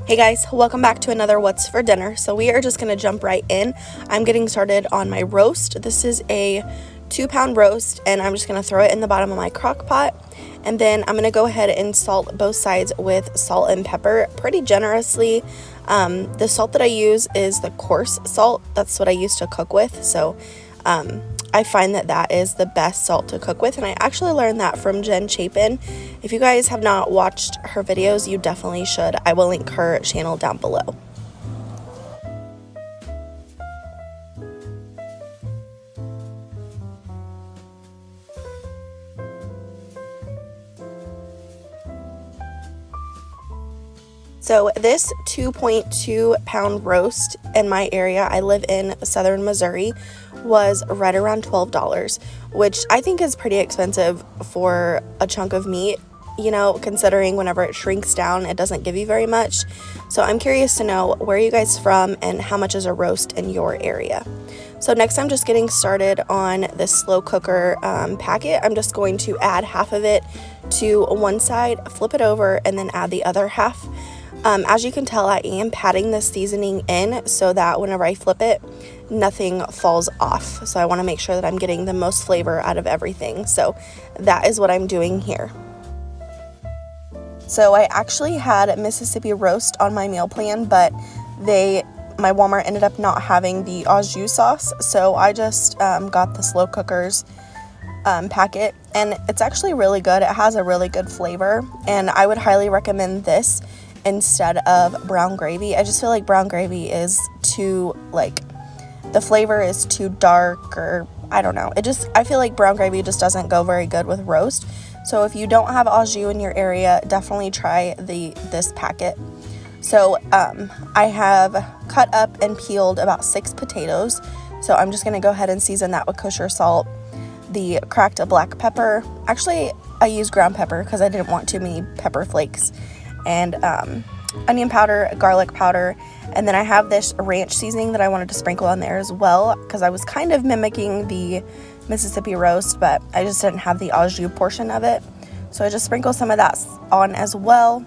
Hey guys, welcome back to another What's for Dinner. So we are just going to jump right in. I'm getting started on my roast. This is a 2-pound roast and I'm just going to throw it in the bottom of my crock pot. And then I'm going to go ahead and salt both sides with salt and pepper pretty generously. The salt that I use is the coarse salt. That's what I use to cook with. So I find that is the best salt to cook with, and I actually learned that from Jen Chapin. If you guys have not watched her videos, you definitely should. I will link her channel down below. So this 2.2 pound roast in my area, I live in southern Missouri, was right around $12, which I think is pretty expensive for a chunk of meat, you know, considering whenever it shrinks down, it doesn't give you very much. So I'm curious to know where are you guys from and how much is a roast in your area. So next I'm just getting started on this slow cooker packet. I'm just going to add half of it to one side, flip it over, and then add the other half. As you can tell, I am patting this seasoning in so that whenever I flip it, nothing falls off. So I want to make sure that I'm getting the most flavor out of everything. So that is what I'm doing here. So I actually had Mississippi roast on my meal plan, but my Walmart ended up not having the au jus sauce. So I just got the slow cookers packet, and it's actually really good. It has a really good flavor, and I would highly recommend this instead of brown gravy. I just feel like brown gravy is too, the flavor is too dark, or I don't know. I feel like brown gravy just doesn't go very good with roast. So if you don't have au jus in your area, definitely try this packet. So I have cut up and peeled about 6 potatoes. So I'm just gonna go ahead and season that with kosher salt, the cracked black pepper. Actually, I used ground pepper because I didn't want too many pepper flakes, and onion powder, garlic powder, and then I have this ranch seasoning that I wanted to sprinkle on there as well because I was kind of mimicking the Mississippi roast, but I just didn't have the au jus portion of it. So I just sprinkle some of that on as well.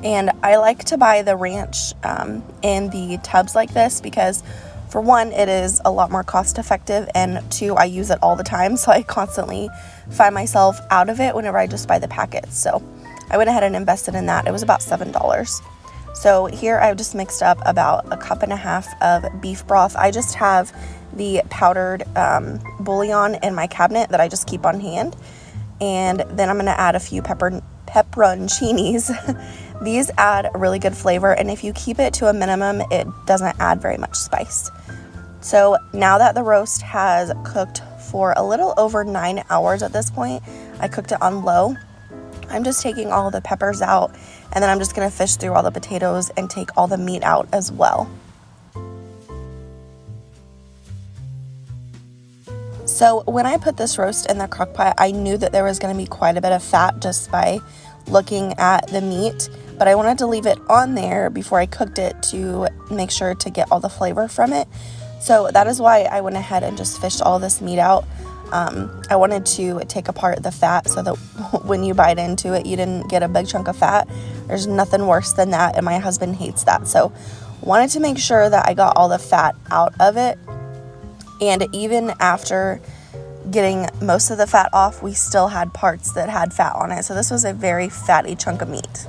And I like to buy the ranch in the tubs like this because, for one, it is a lot more cost effective, and 2, I use it all the time, so I constantly find myself out of it whenever I just buy the packets. So I went ahead and invested in that. It was about $7. So here I've just mixed up about 1.5 cups of beef broth. I just have the powdered bouillon in my cabinet that I just keep on hand. And then I'm going to add a few pepperoncinis. These add a really good flavor, and if you keep it to a minimum, it doesn't add very much spice. So now that the roast has cooked for a little over 9 hours at this point, I cooked it on low. I'm just taking all the peppers out, and then I'm just going to fish through all the potatoes and take all the meat out as well. So when I put this roast in the crock pot, I knew that there was going to be quite a bit of fat just by looking at the meat, but I wanted to leave it on there before I cooked it to make sure to get all the flavor from it. So that is why I went ahead and just fished all this meat out. I wanted to take apart the fat so that when you bite into it, you didn't get a big chunk of fat. There's nothing worse than that, and my husband hates that. So wanted to make sure that I got all the fat out of it. And even after getting most of the fat off, we still had parts that had fat on it. So this was a very fatty chunk of meat.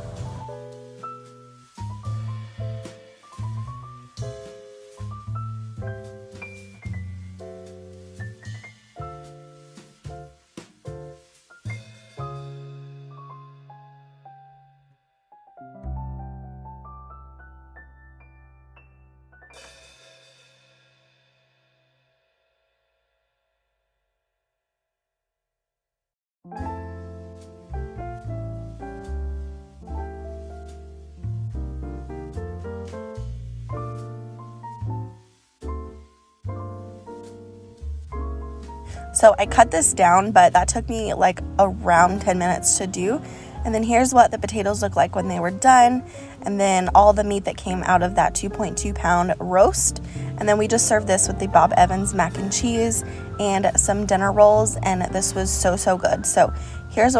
So I cut this down, but that took me like around 10 minutes to do. And then here's what the potatoes look like when they were done. And then all the meat that came out of that 2.2 pound roast. And then we just served this with the Bob Evans mac and cheese and some dinner rolls. And this was so good. So here's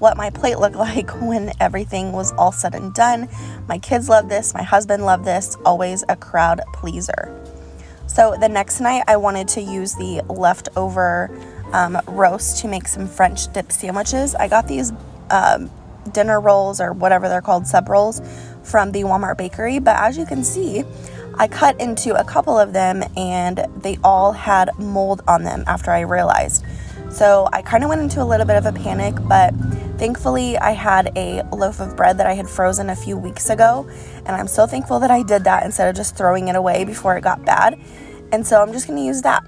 what my plate looked like when everything was all said and done. My kids love this, my husband loved this, always a crowd pleaser. So the next night I wanted to use the leftover roast to make some French dip sandwiches. I got these dinner rolls, or whatever they're called, sub rolls, from the Walmart bakery, but as you can see, I cut into a couple of them and they all had mold on them after I realized. So I kind of went into a little bit of a panic, but thankfully I had a loaf of bread that I had frozen a few weeks ago, and I'm so thankful that I did that instead of just throwing it away before it got bad. And so I'm just going to use that.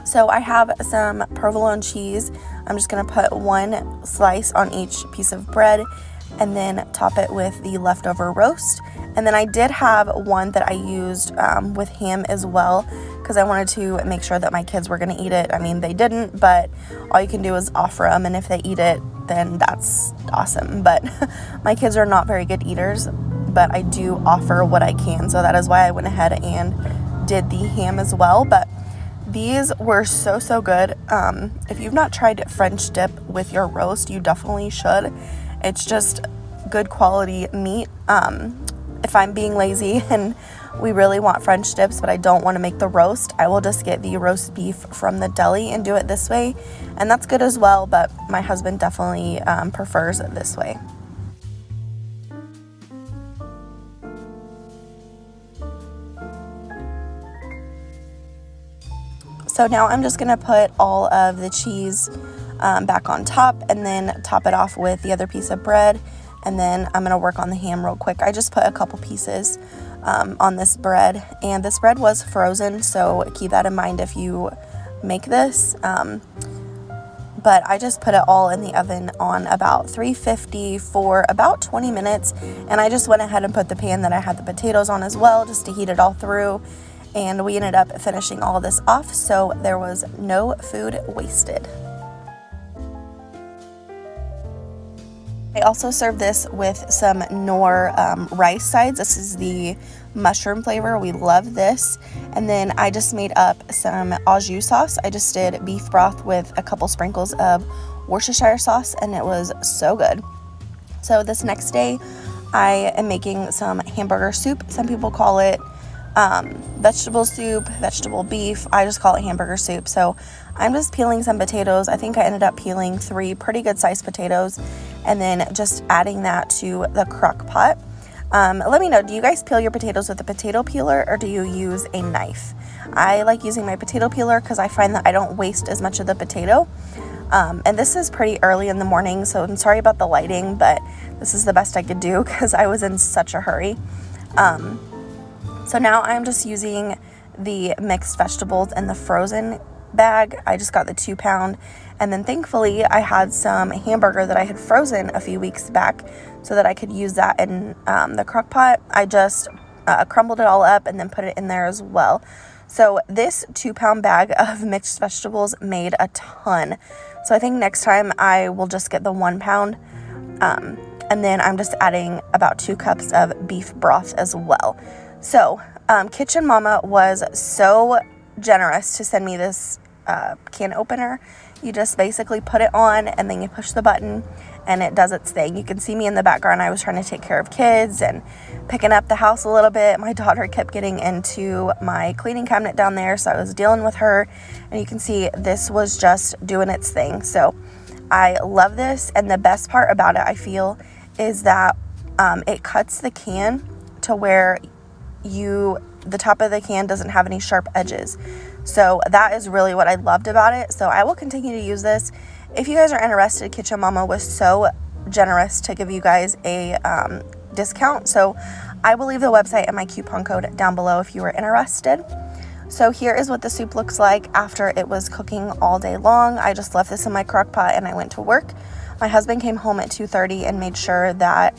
So I have some provolone cheese. I'm just going to put one slice on each piece of bread and then top it with the leftover roast. And then I did have one that I used with ham as well, because I wanted to make sure that my kids were going to eat it. I mean, they didn't, but all you can do is offer them, and if they eat it, then that's awesome. But my kids are not very good eaters, but I do offer what I can, so that is why I went ahead and did the ham as well. But these were so good. If you've not tried French dip with your roast, you definitely should. It's just good quality meat. If I'm being lazy and we really want French dips, but I don't want to make the roast, I will just get the roast beef from the deli and do it this way. And that's good as well, but my husband definitely prefers it this way. So now I'm just going to put all of the cheese back on top and then top it off with the other piece of bread. And then I'm going to work on the ham real quick. I just put a couple pieces on this bread, and this bread was frozen, so keep that in mind if you make this. But I just put it all in the oven on about 350 for about 20 minutes, and I just went ahead and put the pan that I had the potatoes on as well, just to heat it all through. And we ended up finishing all of this off, so there was no food wasted. I also served this with some Knorr rice sides. This is the mushroom flavor. We love this. And then I just made up some au jus sauce. I just did beef broth with a couple sprinkles of Worcestershire sauce, and it was so good. So this next day, I am making some hamburger soup. Some people call it vegetable soup, vegetable beef. I just call it hamburger soup. So I'm just peeling some potatoes. I think I ended up peeling 3 pretty good sized potatoes, and then just adding that to the crock pot. Let me know, do you guys peel your potatoes with a potato peeler, or do you use a knife? I like using my potato peeler because I find that I don't waste as much of the potato. And this is pretty early in the morning, so I'm sorry about the lighting, but this is the best I could do because I was in such a hurry. So now I'm just using the mixed vegetables in the frozen bag. I just got the 2-pound, and then thankfully I had some hamburger that I had frozen a few weeks back so that I could use that in the crock pot. I just crumbled it all up and then put it in there as well. So this 2-pound bag of mixed vegetables made a ton. So I think next time I will just get the 1 pound, and then I'm just adding about 2 cups of beef broth as well. So Kitchen Mama was so generous to send me this can opener. You just basically put it on and then you push the button and it does its thing. You can see me in the background. I was trying to take care of kids and picking up the house a little bit. My daughter kept getting into my cleaning cabinet down there, so I was dealing with her, and you can see this was just doing its thing. So I love this, and the best part about it, I feel, is that it cuts the can to where the top of the can doesn't have any sharp edges. So that is really what I loved about it. So I will continue to use this. If you guys are interested, Kitchen Mama was so generous to give you guys a discount. So I will leave the website and my coupon code down below if you are interested. So here is what the soup looks like after it was cooking all day long. I just left this in my crock pot and I went to work. My husband came home at 2:30 and made sure that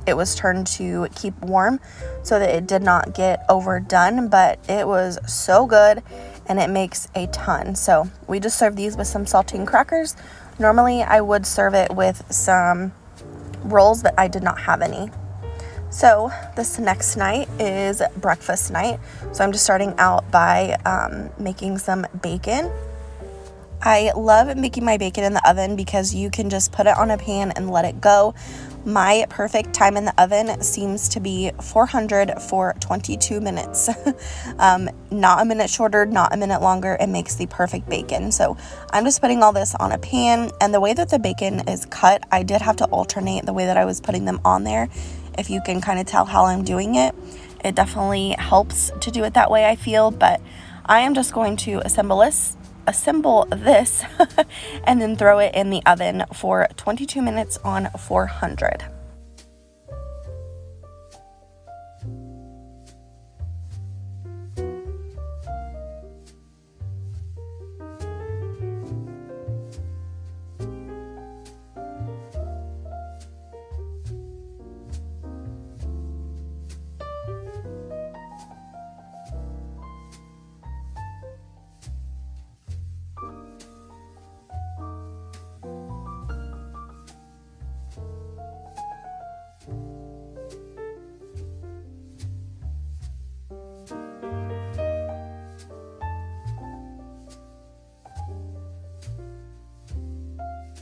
it was turned to keep warm so that it did not get overdone, but it was so good and it makes a ton. So we just served these with some saltine crackers. Normally I would serve it with some rolls, but I did not have any. So this next night is breakfast night. So I'm just starting out by making some bacon. I love making my bacon in the oven because you can just put it on a pan and let it go. My perfect time in the oven seems to be 400 for 22 minutes. Not a minute shorter, not a minute longer. It makes the perfect bacon. So I'm just putting all this on a pan, and the way that the bacon is cut, I did have to alternate the way that I was putting them on there. If you can kind of tell how I'm doing it, it definitely helps to do it that way, I feel, but I am just going to assemble this and then throw it in the oven for 22 minutes on 400.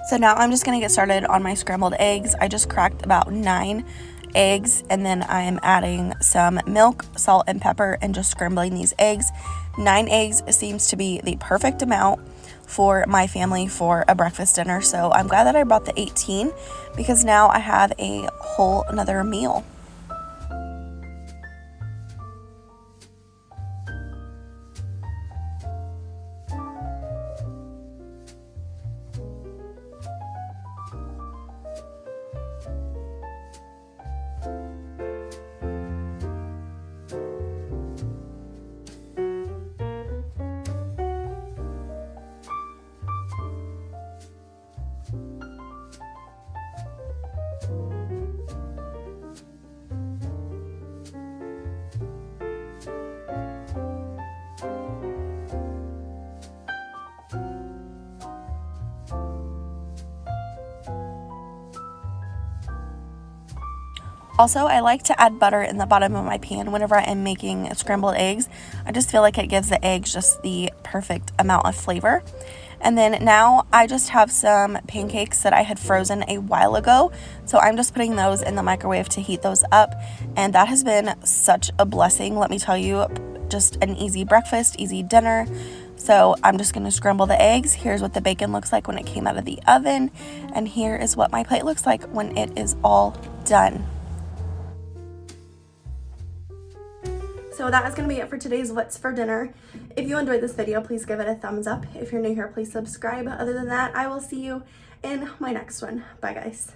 So now I'm just going to get started on my scrambled eggs. I just cracked about 9 eggs, and then I am adding some milk, salt, and pepper and just scrambling these eggs. 9 eggs seems to be the perfect amount for my family for a breakfast dinner. So I'm glad that I brought the 18 because now I have a whole another meal. Also, I like to add butter in the bottom of my pan whenever I am making scrambled eggs. I just feel like it gives the eggs just the perfect amount of flavor. And then now I just have some pancakes that I had frozen a while ago. So I'm just putting those in the microwave to heat those up. And that has been such a blessing, let me tell you. Just an easy breakfast, easy dinner. So I'm just going to scramble the eggs. Here's what the bacon looks like when it came out of the oven. And here is what my plate looks like when it is all done. So that is going to be it for today's What's for Dinner. If you enjoyed this video, please give it a thumbs up. If you're new here, please subscribe. Other than that, I will see you in my next one. Bye, guys.